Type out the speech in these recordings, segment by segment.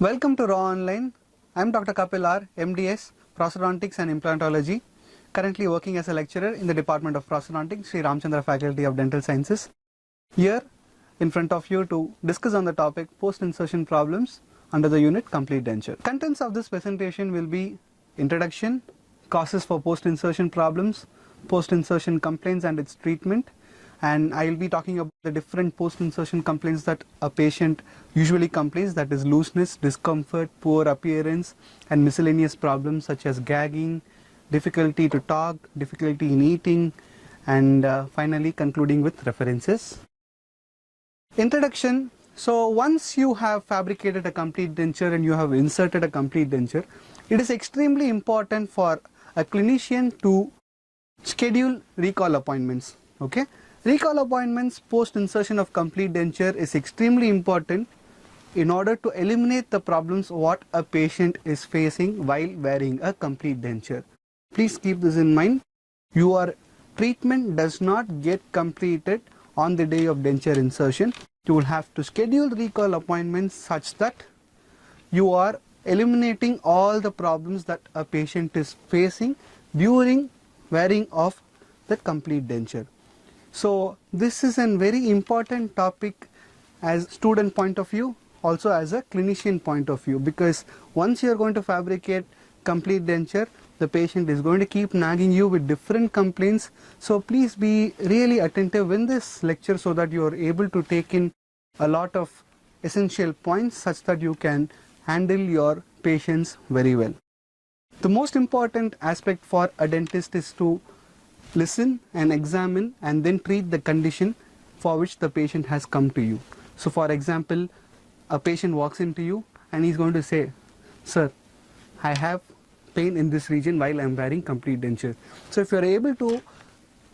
Welcome to Raw Online. I'm Dr. Kapil R, MDS, Prosthodontics and Implantology, currently working as a lecturer in the Department of Prosthodontics, Sri Ramchandra Faculty of Dental Sciences. Here in front of you to discuss on the topic post-insertion problems under the unit Complete Denture. Contents of this presentation will be introduction, causes for post-insertion problems, post-insertion complaints and its treatment, and I will be talking about the different post-insertion complaints that a patient usually complains, that is looseness, discomfort, poor appearance and miscellaneous problems such as gagging, difficulty to talk, difficulty in eating, and finally concluding with references. Introduction. So once you have fabricated a complete denture and you have inserted a complete denture, it is extremely important for a clinician to schedule recall appointments. Okay? Recall appointments post insertion of complete denture is extremely important in order to eliminate the problems what a patient is facing while wearing a complete denture. Please keep this in mind. Your treatment does not get completed on the day of denture insertion. You will have to schedule recall appointments such that you are eliminating all the problems that a patient is facing during wearing of the complete denture. So this is a very important topic as student point of view, also as a clinician point of view, because once you are going to fabricate complete denture, the patient is going to keep nagging you with different complaints. So please be really attentive in this lecture so that you are able to take in a lot of essential points such that you can handle your patients very well. The most important aspect for a dentist is to listen and examine and then treat the condition for which the patient has come to you. So for example, a patient walks into you and he's going to say, "Sir, I have pain in this region while I'm wearing complete denture." So if you're able to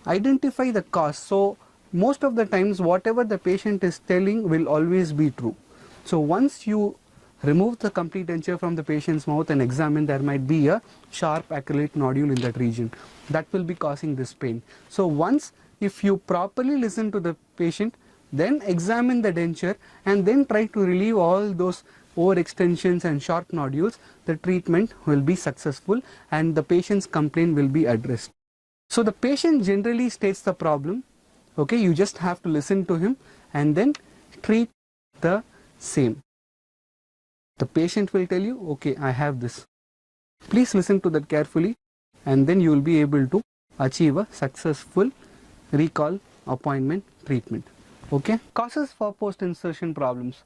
identify the cause, so most of the times whatever the patient is telling will always be true. So once you remove the complete denture from the patient's mouth and examine, there might be a sharp acrylate nodule in that region that will be causing this pain. So once, if you properly listen to the patient, then examine the denture and then try to relieve all those overextensions and sharp nodules, the treatment will be successful and the patient's complaint will be addressed. So the patient generally states the problem. Okay, you just have to listen to him and then treat the same. The patient will tell you, "Okay, I have this." Please listen to that carefully and then you will be able to achieve a successful recall appointment treatment. Okay? Causes for post-insertion problems.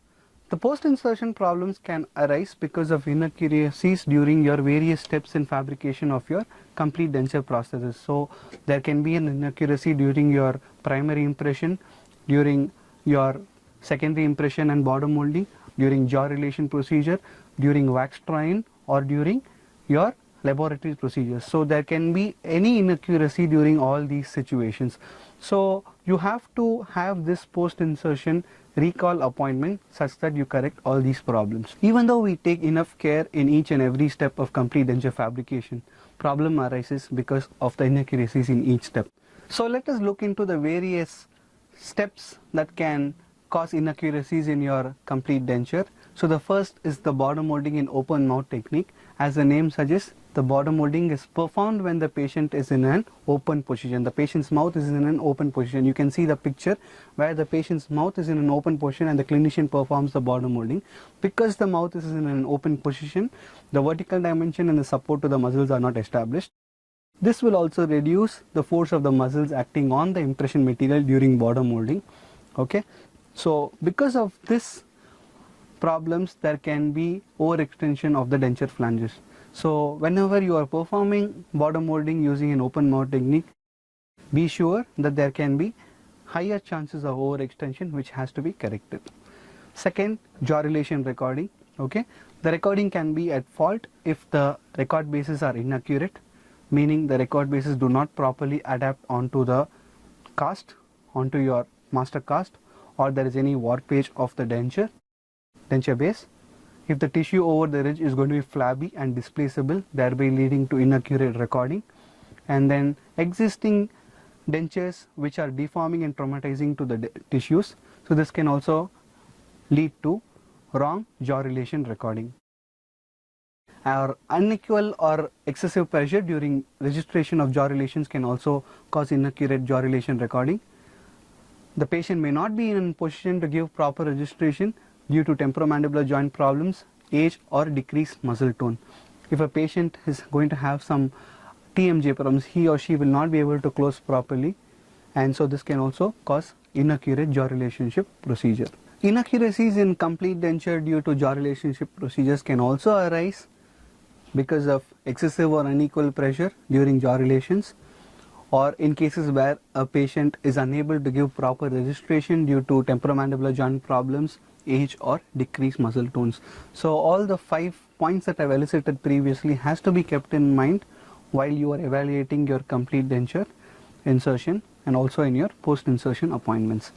The post-insertion problems can arise because of inaccuracies during your various steps in fabrication of your complete denture processes. So there can be an inaccuracy during your primary impression, during your secondary impression and border molding, during jaw relation procedure, during wax try-in, or during your laboratory procedures. So there can be any inaccuracy during all these situations. So you have to have this post-insertion recall appointment such that you correct all these problems. Even though we take enough care in each and every step of complete denture fabrication, problem arises because of the inaccuracies in each step. So let us look into the various steps that can cause inaccuracies in your complete denture. So the first is the border molding in open mouth technique. As the name suggests, the border molding is performed when the patient is in an open position. The patient's mouth is in an open position. You can see the picture where the patient's mouth is in an open position and the clinician performs the border molding. Because the mouth is in an open position, the vertical dimension and the support to the muscles are not established. This will also reduce the force of the muscles acting on the impression material during border molding. Okay. So because of this problems, there can be overextension of the denture flanges. So whenever you are performing border molding using an open mouth technique, be sure that there can be higher chances of overextension which has to be corrected. Second, jaw relation recording. Okay, the recording can be at fault if the record bases are inaccurate, meaning the record bases do not properly adapt onto the cast, onto your master cast, or there is any warpage of the denture base. If the tissue over the ridge is going to be flabby and displaceable, thereby leading to inaccurate recording. And then existing dentures which are deforming and traumatizing to the tissues. So this can also lead to wrong jaw relation recording. Or unequal or excessive pressure during registration of jaw relations can also cause inaccurate jaw relation recording. The patient may not be in a position to give proper registration due to temporomandibular joint problems, age or decreased muscle tone. If a patient is going to have some TMJ problems, he or she will not be able to close properly, and so this can also cause inaccurate jaw relationship procedure. Inaccuracies in complete denture due to jaw relationship procedures can also arise because of excessive or unequal pressure during jaw relations, or in cases where a patient is unable to give proper registration due to temporomandibular joint problems, age or decreased muscle tones. So all the 5 points that I've elicited previously has to be kept in mind while you are evaluating your complete denture insertion and also in your post insertion appointments.